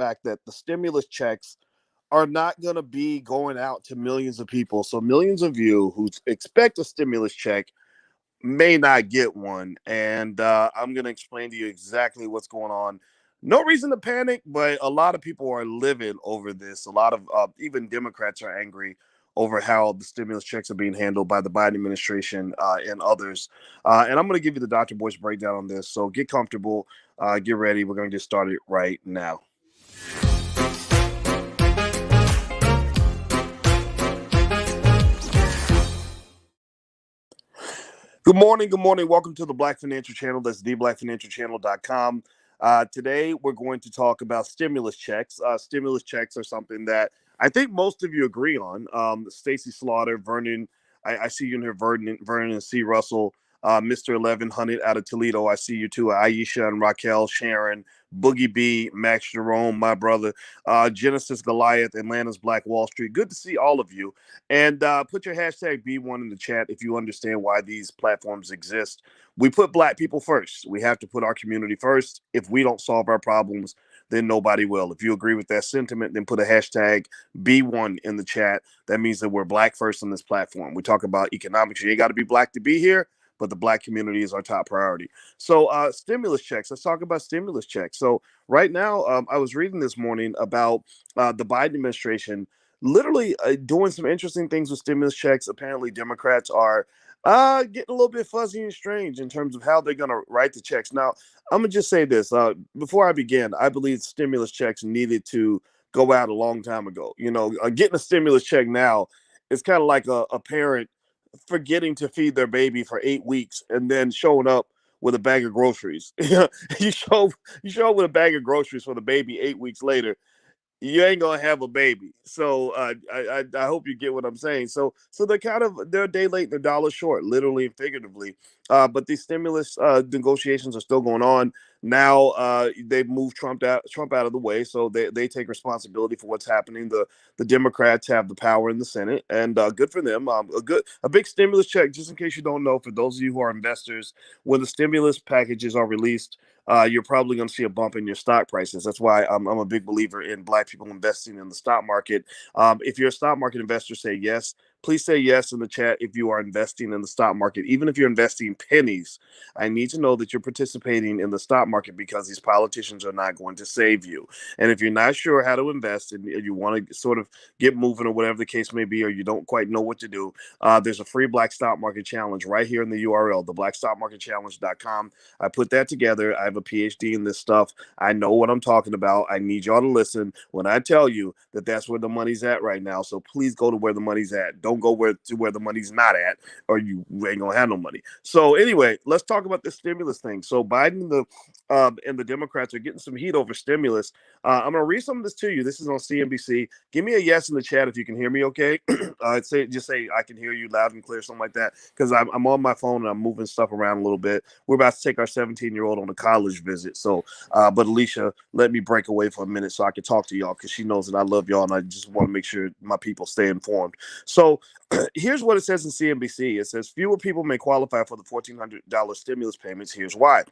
fact that the stimulus checks are not going to be going out to millions of people. So millions of you who expect a stimulus check may not get one. And I'm going to explain to you exactly what's going on. No reason to panic, but a lot of people are livid over this. A lot of even Democrats are angry over how the stimulus checks are being handled by the Biden administration and others. And I'm going to give you the Dr. Boyce breakdown on this. So get comfortable, get ready. We're going to get started right now. Good morning. Good morning. Welcome to the Black Financial Channel. That's theblackfinancialchannel.com. Today, we're going to talk about stimulus checks. Stimulus checks are something that I think most of you agree on. Stacey Slaughter, Vernon, I see you in here, Vernon and C. Russell, Mr. 1100 out of Toledo. I see you too. Aisha and Raquel, Sharon, Boogie B, Max Jerome, my brother, Genesis Goliath, Atlanta's Black Wall Street. Good to see all of you. And put your hashtag B1 in the chat if you understand why these platforms exist. We put Black people first. We have to put our community first. If we don't solve our problems, then nobody will. If you agree with that sentiment, then put a hashtag B1 in the chat. That means that we're Black first on this platform. We talk about economics. You ain't got to be Black to be here, but the Black community is our top priority. So stimulus checks. Let's talk about stimulus checks. So right now, I was reading this morning about the Biden administration literally doing some interesting things with stimulus checks. Apparently, Democrats are getting a little bit fuzzy and strange in terms of how they're going to write the checks. Now, I'm going to just say this. Before I begin, I believe stimulus checks needed to go out a long time ago. You know, getting a stimulus check now is kind of like a parent forgetting to feed their baby for 8 weeks and then showing up with a bag of groceries. you show you show up with a bag of groceries for the baby 8 weeks later, you ain't gonna have a baby. So I hope you get what I'm saying. So they're a day late, they're dollar short, literally and figuratively. But these stimulus negotiations are still going on. Now they've moved Trump out of the way, so they take responsibility for what's happening. The Democrats have the power in the Senate, and good for them. A big stimulus check, just in case you don't know, for those of you who are investors, when the stimulus packages are released, you're probably going to see a bump in your stock prices. That's why I'm a big believer in Black people investing in the stock market. If you're a stock market investor, say yes. Please say yes in the chat if you are investing in the stock market. Even if you're investing pennies, I need to know that you're participating in the stock market because these politicians are not going to save you. And if you're not sure how to invest and you want to sort of get moving or whatever the case may be, or you don't quite know what to do, there's a free Black Stock Market Challenge right here in the URL, theblackstockmarketchallenge.com. I put that together. I have a PhD in this stuff. I know what I'm talking about. I need y'all to listen when I tell you that that's where the money's at right now. So please go to where the money's at. Don't go to where the money's not at, or you ain't gonna have no money. So anyway, let's talk about this stimulus thing. So Biden and the Democrats are getting some heat over stimulus. I'm gonna read some of this to you. This is on CNBC. Give me a yes in the chat if you can hear me. Okay, just say I can hear you loud and clear, something like that, because I'm on my phone and I'm moving stuff around a little bit. We're about to take our 17-year-old on a college visit. So, but Alicia, let me break away for a minute so I can talk to y'all because she knows that I love y'all and I just want to make sure my people stay informed. So, here's what it says in CNBC. It says fewer people may qualify for the $1,400 stimulus payments. Here's why.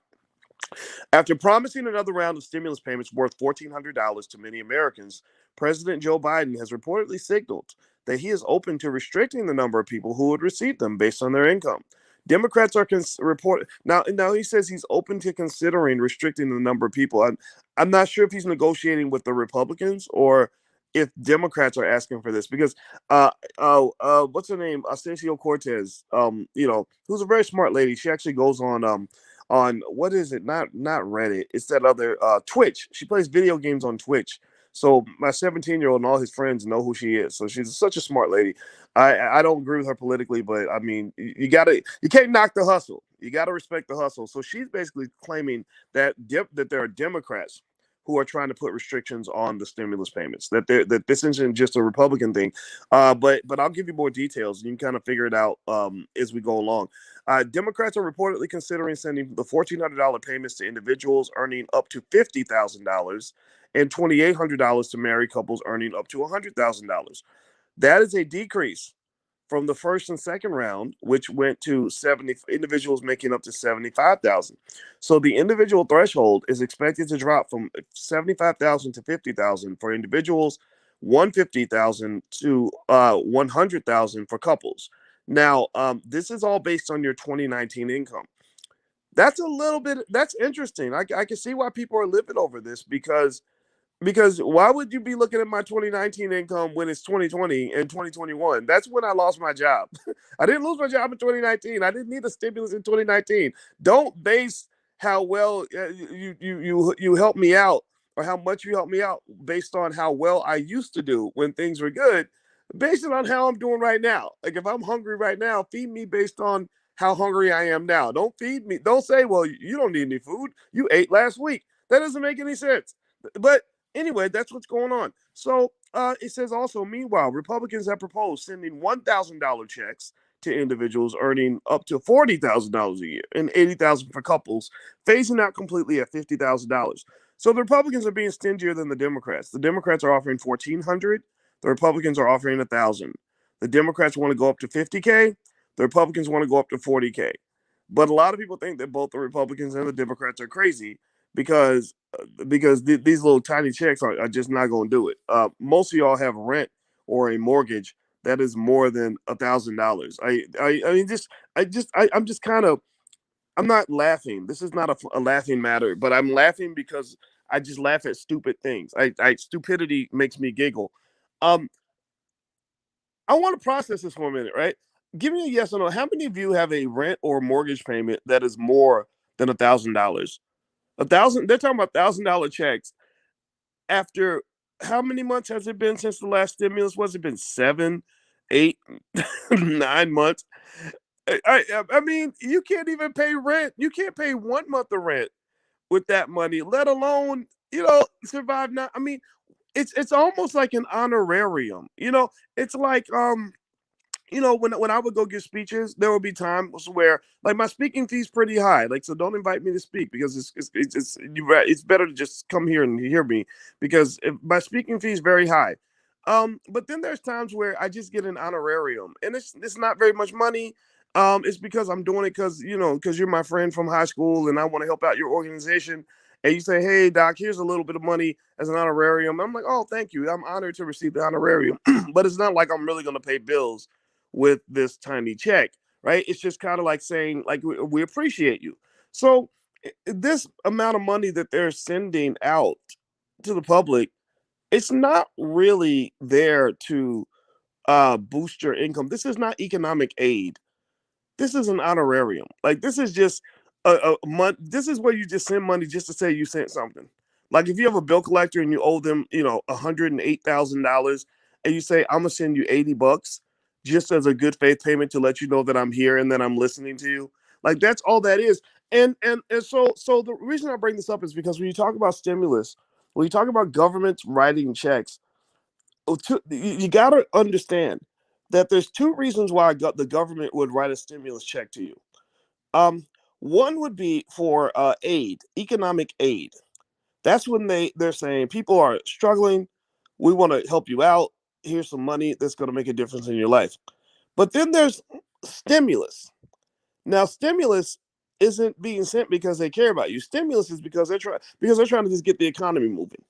After promising another round of stimulus payments worth $1,400 to many Americans, President Joe Biden has reportedly signaled that he is open to restricting the number of people who would receive them based on their income. Democrats are report now. Now he says he's open to considering restricting the number of people. I'm not sure if he's negotiating with the Republicans or if Democrats are asking for this because what's her name? Ocasio Cortez. Who's a very smart lady. She actually goes on what is it? Not Reddit. It's that other Twitch. She plays video games on Twitch. So my 17-year-old and all his friends know who she is. So she's such a smart lady. I don't agree with her politically, but I mean you can't knock the hustle. You gotta respect the hustle. So she's basically claiming that there are Democrats who are trying to put restrictions on the stimulus payments. That this isn't just a Republican thing. But I'll give you more details. You can kind of figure it out as we go along. Democrats are reportedly considering sending the $1,400 payments to individuals earning up to $50,000 and $2,800 to married couples earning up to $100,000. That is a decrease from the first and second round, which went to 70 individuals making up to 75,000. So the individual threshold is expected to drop from 75,000 to 50,000 for individuals, 150,000 to 100,000 for couples. Now, this is all based on your 2019 income. That's a little bit. That's interesting. I can see why people are livid over this because why would you be looking at my 2019 income when it's 2020 and 2021? That's when I lost my job. I didn't lose my job in 2019. I didn't need a stimulus in 2019. Don't base how well you help me out or how much you help me out based on how well I used to do when things were good. Based it on how I'm doing right now. Like if I'm hungry right now, feed me based on how hungry I am now. Don't feed me. Don't say, well, you don't need any food. You ate last week. That doesn't make any sense. But anyway, that's what's going on. So it says also, meanwhile, Republicans have proposed sending $1,000 checks to individuals earning up to $40,000 a year and $80,000 for couples, phasing out completely at $50,000. So the Republicans are being stingier than the Democrats. The Democrats are offering 1,400. The Republicans are offering 1,000. The Democrats want to go up to 50K. The Republicans want to go up to 40K. But a lot of people think that both the Republicans and the Democrats are crazy because these little tiny checks are just not going to do it. Most of y'all have rent or a mortgage that is more than $1,000. I'm just kind of I'm not laughing. This is not a laughing matter, but I'm laughing because I just laugh at stupid things. Stupidity makes me giggle. Um, I want to process this for a minute, right? Give me a yes or no. How many of you have a rent or mortgage payment that is more than $1,000? 1,000. They're talking about $1,000 checks after how many months has it been since the last stimulus? Was it been 7, 8, 9 months? I mean, you can't even pay rent. You can't pay 1 month of rent with that money, let alone survive. Now, I mean, it's almost like an honorarium. It's like when I would go give speeches, there would be times where like my speaking fee's pretty high. Like, so don't invite me to speak because it's better to just come here and hear me because my speaking fee is very high. But then there's times where I just get an honorarium, and it's not very much money. It's because I'm doing it because you're my friend from high school and I want to help out your organization. And you say, hey, Doc, here's a little bit of money as an honorarium. I'm like, oh, thank you. I'm honored to receive the honorarium. But it's not like I'm really going to pay bills with this tiny check, right? It's just kind of like saying, like, we appreciate you. So this amount of money that they're sending out to the public, it's not really there to boost your income. This is not economic aid. This is an honorarium. Like this is just a month. This is where you just send money just to say you sent something. Like if you have a bill collector and you owe them, $108,000, and you say I'm gonna send you $80 just as a good faith payment to let you know that I'm here and that I'm listening to you. Like that's all that is. And so the reason I bring this up is because when you talk about stimulus, when you talk about governments writing checks, you got to understand that there's two reasons why the government would write a stimulus check to you. Um, One would be for aid, economic aid. That's when they're saying people are struggling. We want to help you out. Here's some money that's going to make a difference in your life. But then there's stimulus. Now, stimulus isn't being sent because they care about you. Stimulus is because they're trying to just get the economy moving.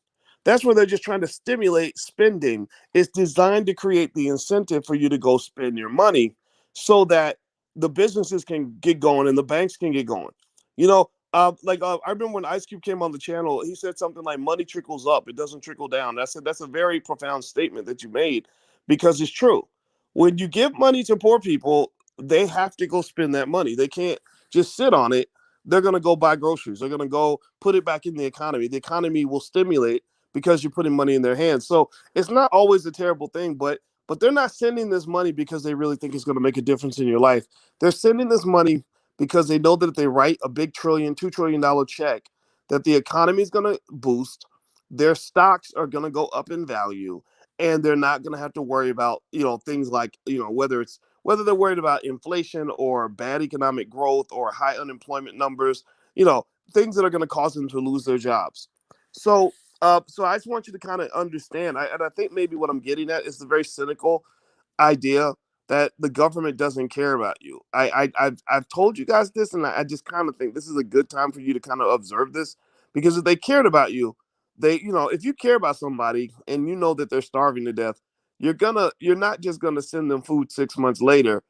That's where they're just trying to stimulate spending. It's designed to create the incentive for you to go spend your money so that the businesses can get going and the banks can get going. I remember when Ice Cube came on the channel, he said something like money trickles up, it doesn't trickle down. I said that's a very profound statement that you made because it's true. When you give money to poor people, they have to go spend that money. They can't just sit on it. They're going to go buy groceries. They're going to go put it back in the economy. The economy will stimulate because you're putting money in their hands. So it's not always a terrible thing, but they're not sending this money because they really think it's going to make a difference in your life. They're sending this money because they know that if they write a big $2 trillion check, that the economy is going to boost, their stocks are going to go up in value, and they're not going to have to worry about things like whether they're worried about inflation or bad economic growth or high unemployment numbers, things that are going to cause them to lose their jobs. So I just want you to kind of understand, and I think maybe what I'm getting at is the very cynical idea that the government doesn't care about you. I've told you guys this, and I just kind of think this is a good time for you to kind of observe this, because if they cared about you, if you care about somebody and you know that they're starving to death, you're not just gonna send them food 6 months later.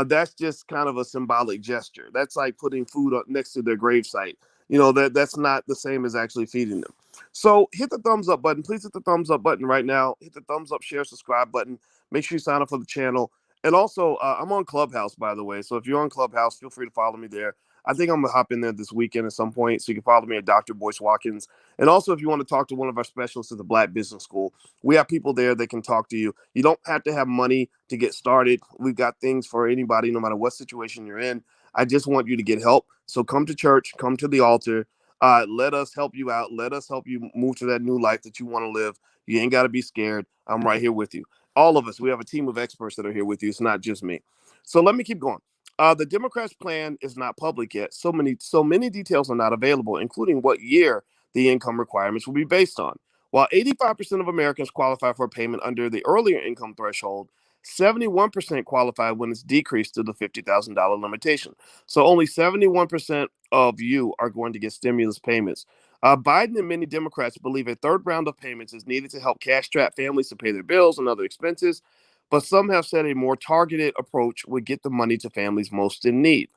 That's just kind of a symbolic gesture. That's like putting food up next to their gravesite. That's not the same as actually feeding them. So hit the thumbs up button. Please hit the thumbs up button right now. Hit the thumbs up, share, subscribe button. Make sure you sign up for the channel. And also, I'm on Clubhouse, by the way. So if you're on Clubhouse, feel free to follow me there. I think I'm gonna hop in there this weekend at some point, so you can follow me at Dr. Boyce Watkins. And also, if you want to talk to one of our specialists at the Black Business School, we have people there that can talk to you. You don't have to have money to get started. We've got things for anybody, no matter what situation you're in. I just want you to get help. So come to church, come to the altar. Let us help you out. Let us help you move to that new life that you want to live. You ain't got to be scared. I'm right here with you. All of us, we have a team of experts that are here with you. It's not just me. So let me keep going. The Democrats' plan is not public yet. So many details are not available, including what year the income requirements will be based on. While 85% of Americans qualify for a payment under the earlier income threshold, 71% qualify when it's decreased to the $50,000 limitation. So only 71% of you are going to get stimulus payments. Biden and many Democrats believe a third round of payments is needed to help cash-strapped families to pay their bills and other expenses, but some have said a more targeted approach would get the money to families most in need.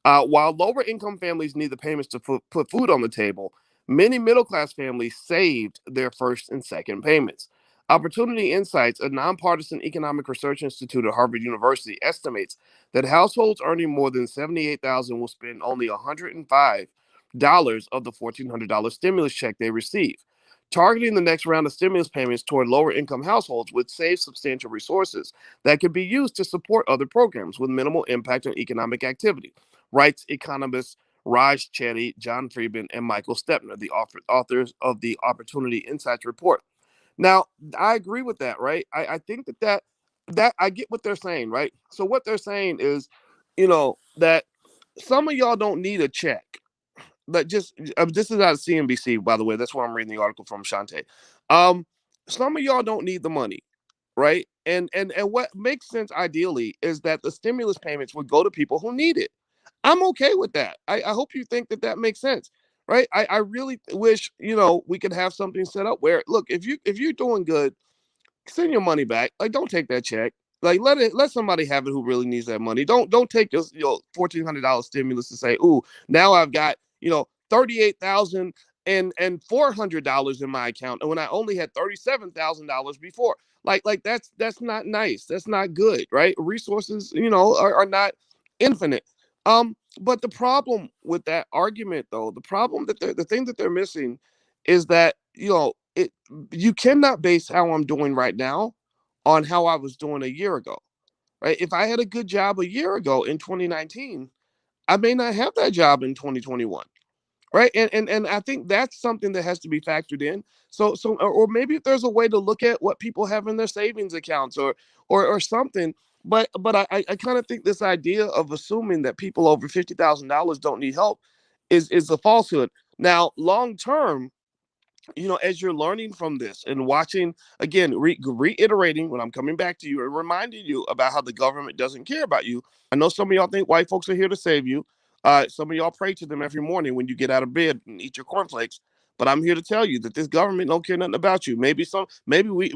While lower income families need the payments to put food on the table, many middle class families saved their first and second payments. Opportunity Insights, a nonpartisan economic research institute at Harvard University, estimates that households earning more than $78,000 will spend only $105 of the $1,400 stimulus check they receive. Targeting the next round of stimulus payments toward lower income households would save substantial resources that could be used to support other programs with minimal impact on economic activity, writes economists Raj Chetty, John Friedman, and Michael Stepner, the authors of the Opportunity Insights report. Now, I agree with that, right? I think that I get what they're saying, right? So what they're saying is, that some of y'all don't need a check. But this is out of CNBC, by the way. That's where I'm reading the article from, Shante. Um, some of y'all don't need the money, right? And what makes sense ideally is that the stimulus payments would go to people who need it. I'm okay with that. I hope you think that that makes sense, right? I really wish we could have something set up where, look, if you're doing good, send your money back. Like, don't take that check. Like, let somebody have it who really needs that money. Don't take your $1,400 stimulus to say, ooh, now I've got 38,000 and $400 in my account, and when I only had $37,000 before. Like that's not nice. That's not good, right? Resources, are not infinite. But the problem with that argument, though, the thing that they're missing is that you cannot base how I'm doing right now on how I was doing a year ago, right? If I had a good job a year ago in 2019, I may not have that job in 2021, right? And I think that's something that has to be factored in. Or maybe if there's a way to look at what people have in their savings accounts or something. But I kind of think this idea of assuming that people over $50,000 don't need help is a falsehood. Now, long term, as you're learning from this and watching, again, reiterating when I'm coming back to you and reminding you about how the government doesn't care about you. I know some of y'all think white folks are here to save you. Some of y'all pray to them every morning when you get out of bed and eat your cornflakes. But I'm here to tell you that this government don't care nothing about you. Maybe we,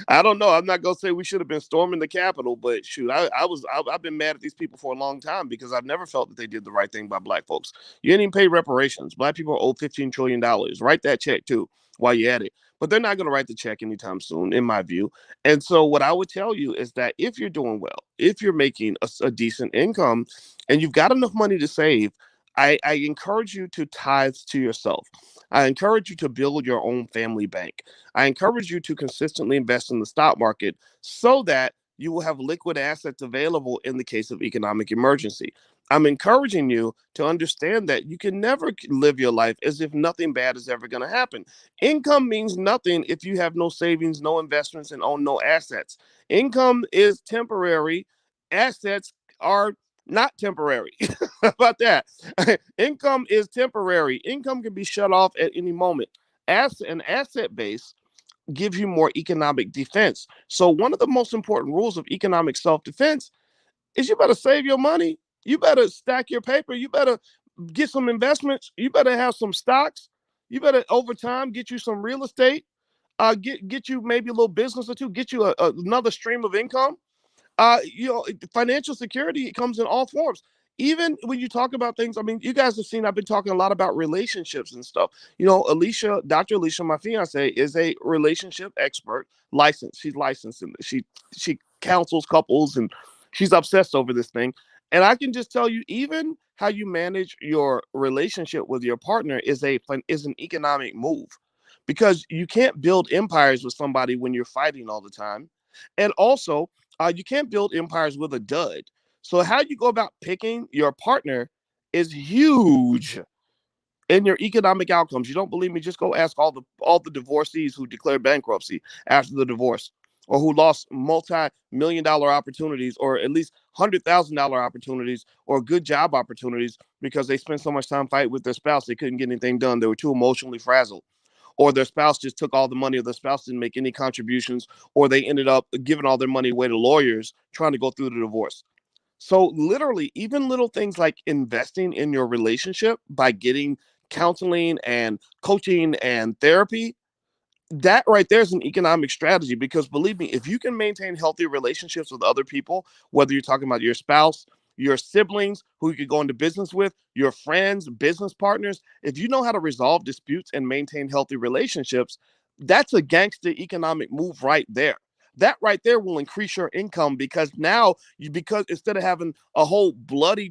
I don't know. I'm not gonna say we should have been storming the Capitol, but shoot, I've been mad at these people for a long time because I've never felt that they did the right thing by black folks. You didn't even pay reparations. Black people are owed $15 trillion. Write that check too while you're at it. But they're not going to write the check anytime soon, in my view. And so, what I would tell you is that if you're doing well, if you're making a decent income, and you've got enough money to save, I encourage you to tithe to yourself. I encourage you to build your own family bank. I encourage you to consistently invest in the stock market so that you will have liquid assets available in the case of economic emergency. I'm encouraging you to understand that you can never live your life as if nothing bad is ever going to happen. Income means nothing if you have no savings, no investments, and own no assets. Income is temporary. Assets are not temporary. How about that? Income is temporary. Income can be shut off at any moment. An asset base gives you more economic defense. So one of the most important rules of economic self-defense is you better save your money. You better stack your paper. You better get some investments. You better have some stocks. You better over time get you some real estate. Get you maybe a little business or two. Get you another stream of income. Financial security comes in all forms. Even when you talk about things, I mean, you guys have seen I've been talking a lot about relationships and stuff. Dr. Alicia, my fiance, is a relationship expert, licensed. She's licensed and she counsels couples and she's obsessed over this thing. And I can just tell you, even how you manage your relationship with your partner is an economic move, because you can't build empires with somebody when you're fighting all the time, and also you can't build empires with a dud. So how you go about picking your partner is huge in your economic outcomes. You don't believe me? Just go ask all the divorcees who declared bankruptcy after the divorce, or who lost multi-million dollar opportunities, or at least $100,000 opportunities, or good job opportunities, because they spent so much time fighting with their spouse they couldn't get anything done. They were too emotionally frazzled, or their spouse just took all the money, or their spouse didn't make any contributions, or they ended up giving all their money away to lawyers trying to go through the divorce. So literally, even little things like investing in your relationship by getting counseling and coaching and therapy, that right there is an economic strategy. Because believe me, if you can maintain healthy relationships with other people, whether you're talking about your spouse, your siblings who you could go into business with, your friends, business partners, if you know how to resolve disputes and maintain healthy relationships, that's a gangster economic move right there. That right there will increase your income, because now because instead of having a whole bloody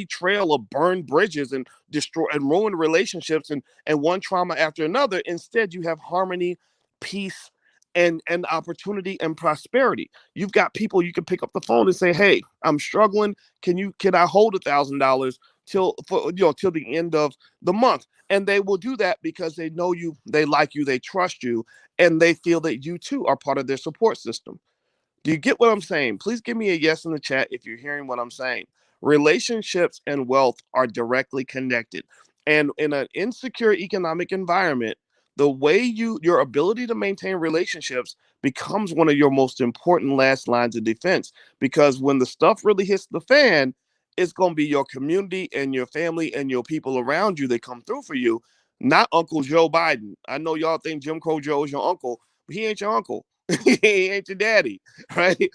trail of burned bridges and destroy and ruined relationships and one trauma after another, instead you have harmony, peace, and opportunity and prosperity. You've got people you can pick up the phone and say, "Hey, I'm struggling. Can I hold $1,000 till the end of the month?" And they will do that because they know you, they like you, they trust you, and they feel that you too are part of their support system. Do you get what I'm saying? Please give me a yes in the chat if you're hearing what I'm saying. Relationships and wealth are directly connected. And in an insecure economic environment, the way your ability to maintain relationships becomes one of your most important last lines of defense. Because when the stuff really hits the fan, it's going to be your community and your family and your people around you that come through for you, not Uncle Joe Biden. I know y'all think Jim Crow Joe is your uncle, but he ain't your uncle. He ain't your daddy, right?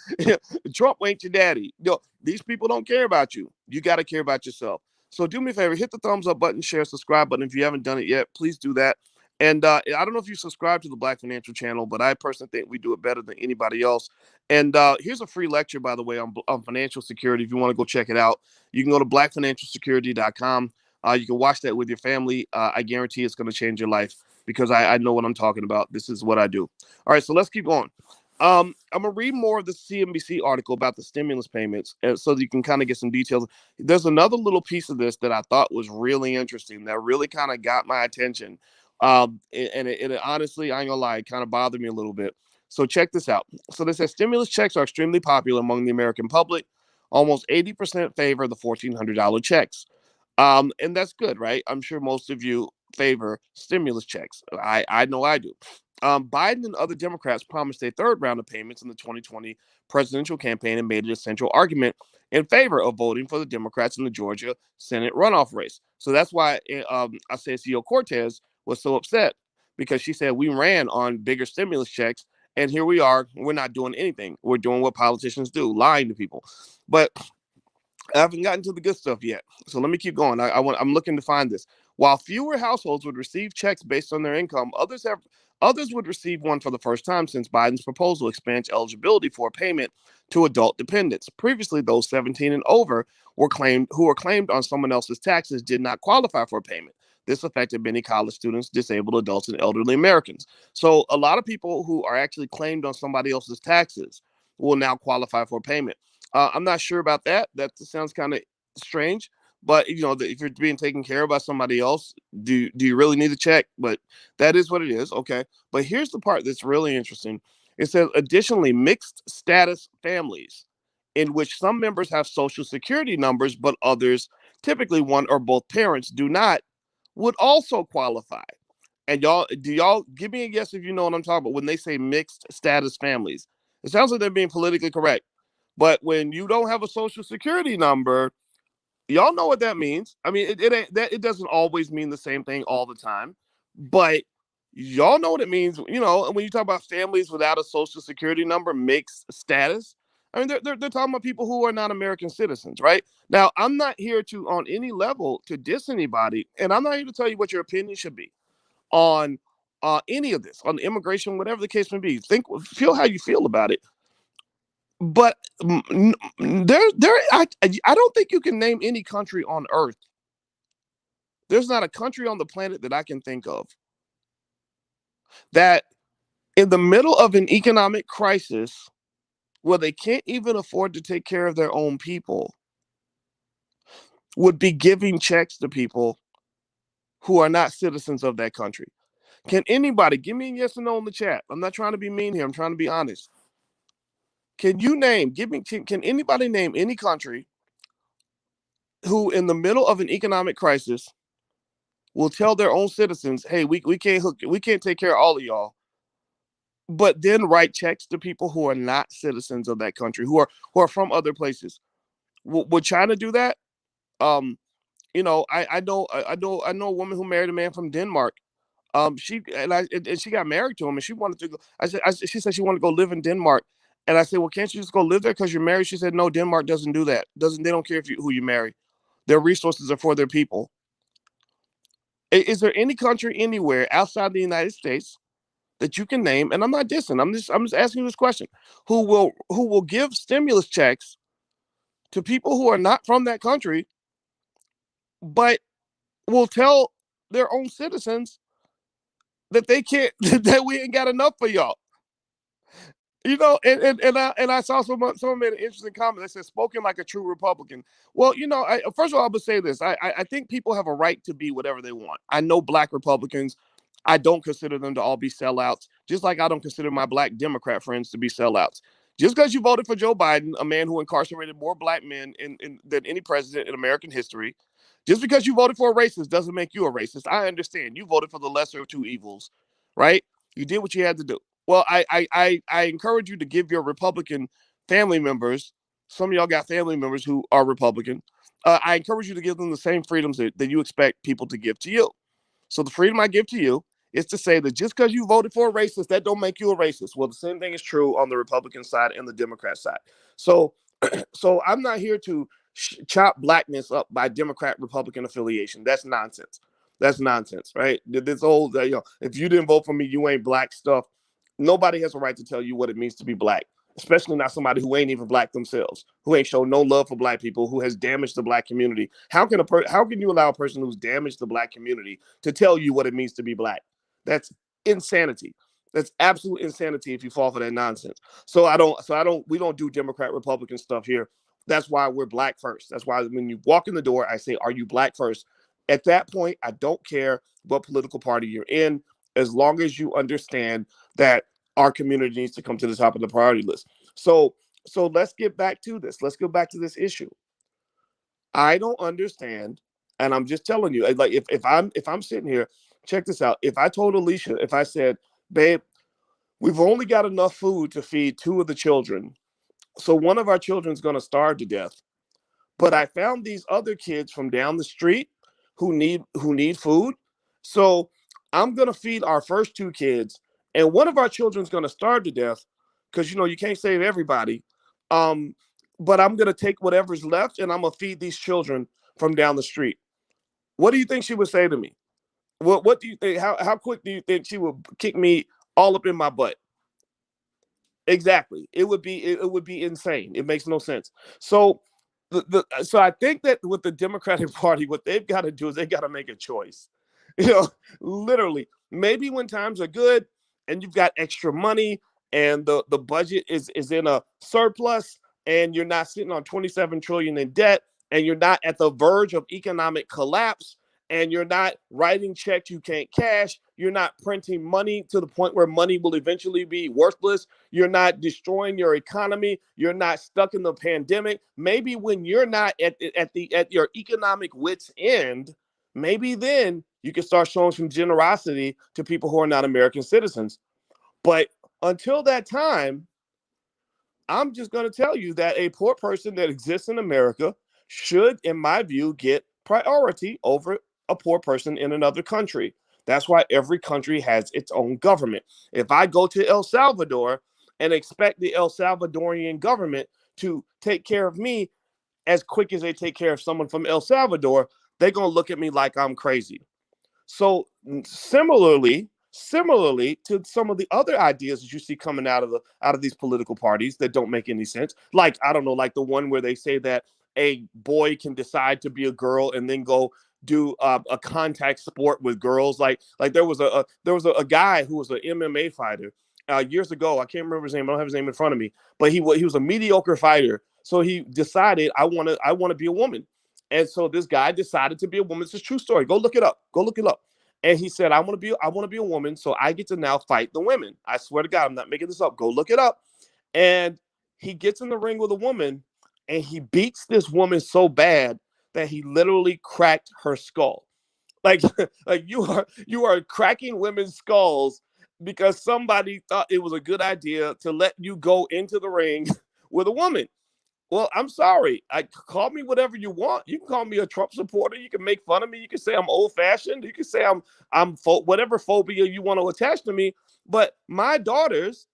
Trump ain't your daddy. These people don't care about you. You got to care about yourself. So do me a favor, hit the thumbs up button, share, subscribe button. If you haven't done it yet, please do that. And I don't know if you subscribe to the Black Financial Channel, but I personally think we do it better than anybody else. And here's a free lecture, by the way, on financial security. If you want to go check it out, you can go to blackfinancialsecurity.com. You can watch that with your family. I guarantee it's going to change your life, because I know what I'm talking about. This is what I do. All right, so let's keep going. I'm gonna read more of the CNBC article about the stimulus payments, so that you can kind of get some details. There's another little piece of this that I thought was really interesting, that really kind of got my attention. And it honestly, I ain't gonna lie, it kind of bothered me a little bit. So check this out. So they said stimulus checks are extremely popular among the American public. Almost 80% favor the $1,400 checks. And that's good, right? I'm sure most of you favor stimulus checks. I know I do. Biden and other Democrats promised a third round of payments in the 2020 presidential campaign and made it a central argument in favor of voting for the Democrats in the Georgia Senate runoff race. So that's why Ocasio-Cortez was so upset, because she said we ran on bigger stimulus checks, and here we are. We're not doing anything. We're doing what politicians do, lying to people. But I haven't gotten to the good stuff yet. So let me keep going. I'm looking to find this. While fewer households would receive checks based on their income, others would receive one for the first time, since Biden's proposal expands eligibility for payment to adult dependents. Previously, those 17 and over who were claimed on someone else's taxes did not qualify for payment. This affected many college students, disabled adults, and elderly Americans. So a lot of people who are actually claimed on somebody else's taxes will now qualify for payment. I'm not sure about that. That sounds kind of strange. But if you're being taken care of by somebody else, do you really need a check? But that is what it is. Okay. But here's the part that's really interesting. It says, additionally, mixed status families, in which some members have social security numbers, but others, typically one or both parents, do not, would also qualify. And y'all give me a guess if you know what I'm talking about when they say mixed status families. It sounds like they're being politically correct. But when you don't have a social security number, y'all know what that means. I mean, it doesn't always mean the same thing all the time, but y'all know what it means. You know, when you talk about families without a social security number, mixed status. I mean, they're talking about people who are not American citizens, right? Now, I'm not here to, on any level, to diss anybody, and I'm not here to tell you what your opinion should be on any of this, on immigration, whatever the case may be. Feel how you feel about it. But I don't think you can name any country on earth. There's not a country on the planet that I can think of that in the middle of an economic crisis where they can't even afford to take care of their own people would be giving checks to people who are not citizens of that country. Can anybody give me a yes or no in the chat? I'm not trying to be mean here. I'm trying to be honest. Can anybody name any country who in the middle of an economic crisis will tell their own citizens, hey, we can't take care of all of y'all, but then write checks to people who are not citizens of that country, who are from other places? Would China do that? I know a woman who married a man from Denmark. She got married to him, and she wanted to go. She said she wanted to go live in Denmark, and I said, well, can't you just go live there because you're married? She said, no, Denmark doesn't do that. They don't care who you marry. Their resources are for their people. Is there any country anywhere outside the United States that you can name? And I'm not dissing. I'm just asking you this question: who will give stimulus checks to people who are not from that country, but will tell their own citizens that they can't that we ain't got enough for y'all? You know, and I saw someone made an interesting comment that said, "Spoken like a true Republican." Well, first of all, I would say this: I think people have a right to be whatever they want. I know Black Republicans. I don't consider them to all be sellouts, just like I don't consider my Black Democrat friends to be sellouts. Just because you voted for Joe Biden, a man who incarcerated more Black men than any president in American history, just because you voted for a racist doesn't make you a racist. I understand. You voted for the lesser of two evils, right? You did what you had to do. Well, I encourage you to give your Republican family members, some of y'all got family members who are Republican. I encourage you to give them the same freedoms that you expect people to give to you. So the freedom I give to you is to say that just because you voted for a racist, that don't make you a racist. Well, the same thing is true on the Republican side and the Democrat side. So, so I'm not here to chop Blackness up by Democrat Republican affiliation. That's nonsense. That's nonsense, right? This old, if you didn't vote for me, you ain't Black stuff. Nobody has a right to tell you what it means to be Black, especially not somebody who ain't even Black themselves, who ain't shown no love for Black people, who has damaged the Black community. How can you allow a person who's damaged the Black community to tell you what it means to be Black? That's insanity. That's absolute insanity if you fall for that nonsense. We don't do Democrat Republican stuff here. That's why we're Black first. That's why when you walk in the door, I say, are you Black first? At that point, I don't care what political party you're in, as long as you understand that our community needs to come to the top of the priority list. So let's get back to this. Let's go back to this issue. I don't understand, and I'm just telling you, like if I'm sitting here, check this out. If I told Alicia, if I said, babe, we've only got enough food to feed two of the children, so one of our children's gonna starve to death. But I found these other kids from down the street who need food. So I'm gonna feed our first two kids, and one of our children's gonna starve to death because you can't save everybody. Um, but I'm gonna take whatever's left and I'm gonna feed these children from down the street. What do you think she would say to me? What do you think? How quick do you think she would kick me all up in my butt? Exactly. It would be insane. It makes no sense. So so I think that with the Democratic Party, what they've got to do is they got to make a choice. You know, literally, maybe when times are good and you've got extra money and the budget is in a surplus and you're not sitting on 27 trillion in debt and you're not at the verge of economic collapse and you're not writing checks you can't cash, you're not printing money to the point where money will eventually be worthless, you're not destroying your economy, you're not stuck in the pandemic. Maybe when you're not at your economic wits end, maybe then You can start showing some generosity to people who are not American citizens. But until that time, I'm just going to tell you that a poor person that exists in America should, in my view, get priority over a poor person in another country. That's why every country has its own government. If I go to El Salvador and expect the El Salvadorian government to take care of me as quick as they take care of someone from El Salvador, they're going to look at me like I'm crazy. So similarly to some of the other ideas that you see coming out of these political parties that don't make any sense, like I don't know, like the one where they say that a boy can decide to be a girl and then go do a contact sport with girls. Like there was a guy who was an MMA fighter years ago. I can't remember his name. I don't have his name in front of me, but he was a mediocre fighter. So he decided I want to be a woman. And so this guy decided to be a woman. It's a true story. Go look it up. Go look it up. And he said, I want to be a woman, so I get to now fight the women. I swear to God, I'm not making this up. Go look it up. And he gets in the ring with a woman, and he beats this woman so bad that he literally cracked her skull. Like, like you are cracking women's skulls because somebody thought it was a good idea to let you go into the ring with a woman. Well, I'm sorry. Call me whatever you want. You can call me a Trump supporter. You can make fun of me. You can say I'm old fashioned. You can say I'm whatever phobia you want to attach to me. But my daughters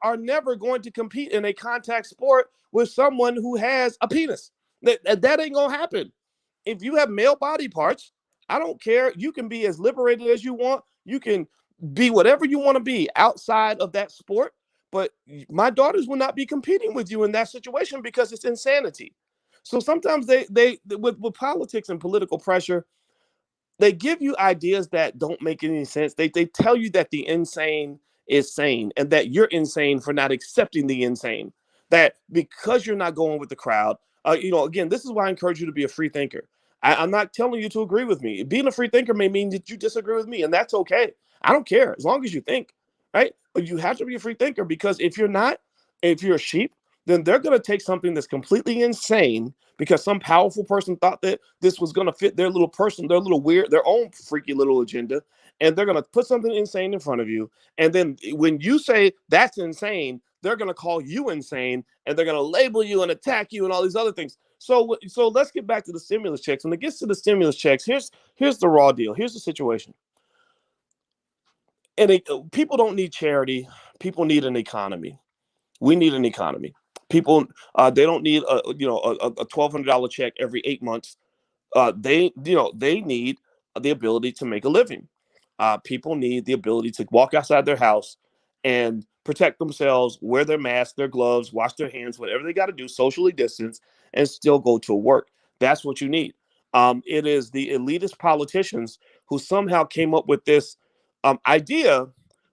are never going to compete in a contact sport with someone who has a penis. That ain't gonna happen. If you have male body parts, I don't care. You can be as liberated as you want. You can be whatever you want to be outside of that sport. But my daughters will not be competing with you in that situation because it's insanity. So sometimes they with politics and political pressure, they give you ideas that don't make any sense. They tell you that the insane is sane and that you're insane for not accepting the insane. That because you're not going with the crowd, again, this is why I encourage you to be a free thinker. I'm not telling you to agree with me. Being a free thinker may mean that you disagree with me, and that's okay. I don't care as long as you think, right? But you have to be a free thinker because if you're not, if you're a sheep, then they're going to take something that's completely insane because some powerful person thought that this was going to fit their little person, their little weird, their own freaky little agenda. And they're going to put something insane in front of you. And then when you say that's insane, they're going to call you insane and they're going to label you and attack you and all these other things. So let's get back to the stimulus checks. When it gets to the stimulus checks, here's the raw deal. Here's the situation. And people don't need charity. People need an economy. We need an economy. People, they don't need a $1,200 check every 8 months. They need the ability to make a living. People need the ability to walk outside their house and protect themselves, wear their masks, their gloves, wash their hands, whatever they got to do, socially distance, and still go to work. That's what you need. It is the elitist politicians who somehow came up with this idea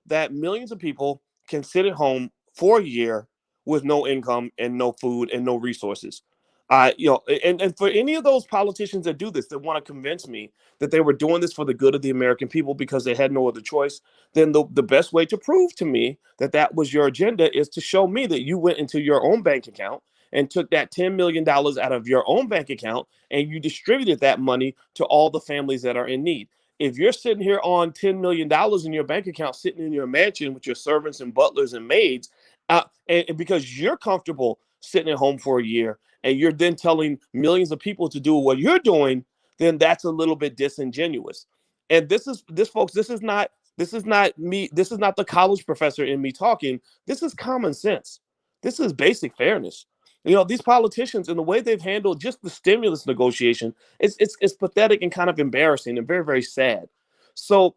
that millions of people can sit at home for a year with no income and no food and no resources. And for any of those politicians that do this, that want to convince me that they were doing this for the good of the American people because they had no other choice, then the best way to prove to me that that was your agenda is to show me that you went into your own bank account and took that $10 million out of your own bank account and you distributed that money to all the families that are in need. If you're sitting here on $10 million in your bank account, sitting in your mansion with your servants and butlers and maids, and because you're comfortable sitting at home for a year, and you're then telling millions of people to do what you're doing, then that's a little bit disingenuous. And folks, this is not me, this is not the college professor in me talking. This is common sense. This is basic fairness. These politicians and the way they've handled just the stimulus negotiation, it's pathetic and kind of embarrassing and very, very sad. So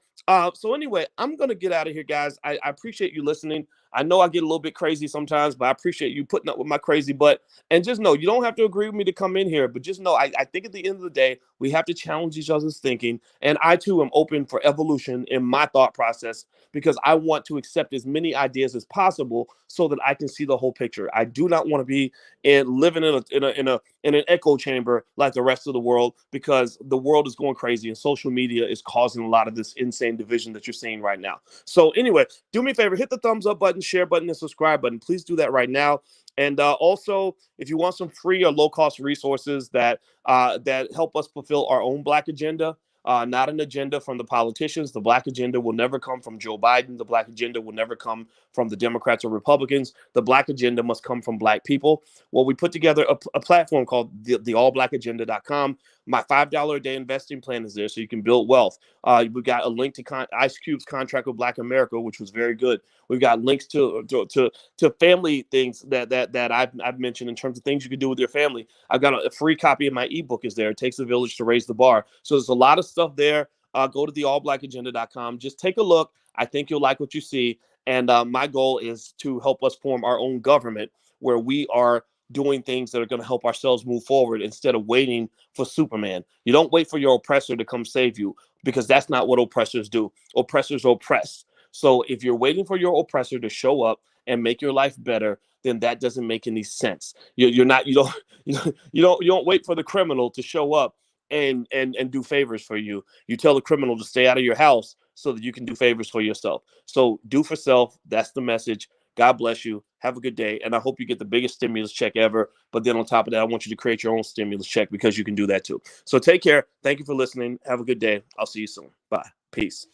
anyway, I'm gonna get out of here, guys. I appreciate you listening. I know I get a little bit crazy sometimes, but I appreciate you putting up with my crazy butt. And just know you don't have to agree with me to come in here, but just know I think at the end of the day, we have to challenge each other's thinking. And I too am open for evolution in my thought process because I want to accept as many ideas as possible so that I can see the whole picture. I do not want to be living in an echo chamber like the rest of the world because the world is going crazy and social media is causing a lot of this insane division that you're seeing right now. So anyway, do me a favor, hit the thumbs up button, share button, and subscribe button. Please do that right now. And also, if you want some free or low cost resources that help us fulfill our own Black agenda, not an agenda from the politicians. The black agenda will never come from Joe Biden. The black agenda will never come from the Democrats or Republicans. The black agenda must come from black people. Well, we put together a platform called the allblackagenda.com. My $5 a day investing plan is there so you can build wealth. We got a link to Ice Cube's contract with Black America, which was very good. We've got links to family things that I've mentioned in terms of things you can do with your family. I've got a free copy of my ebook is there. It takes a village to raise the bar. So there's a lot of stuff there. Go to the allblackagenda.com. Just take a look. I think you'll like what you see. And my goal is to help us form our own government where we are doing things that are going to help ourselves move forward instead of waiting for Superman. You don't wait for your oppressor to come save you, because that's not what oppressors do. Oppressors oppress. So if you're waiting for your oppressor to show up and make your life better, then that doesn't make any sense. You're not, you don't wait for the criminal to show up and do favors for you. You tell the criminal to stay out of your house so that you can do favors for yourself. So do for self. That's the message. God bless you. Have a good day. And I hope you get the biggest stimulus check ever. But then on top of that, I want you to create your own stimulus check, because you can do that too. So take care. Thank you for listening. Have a good day. I'll see you soon. Bye. Peace.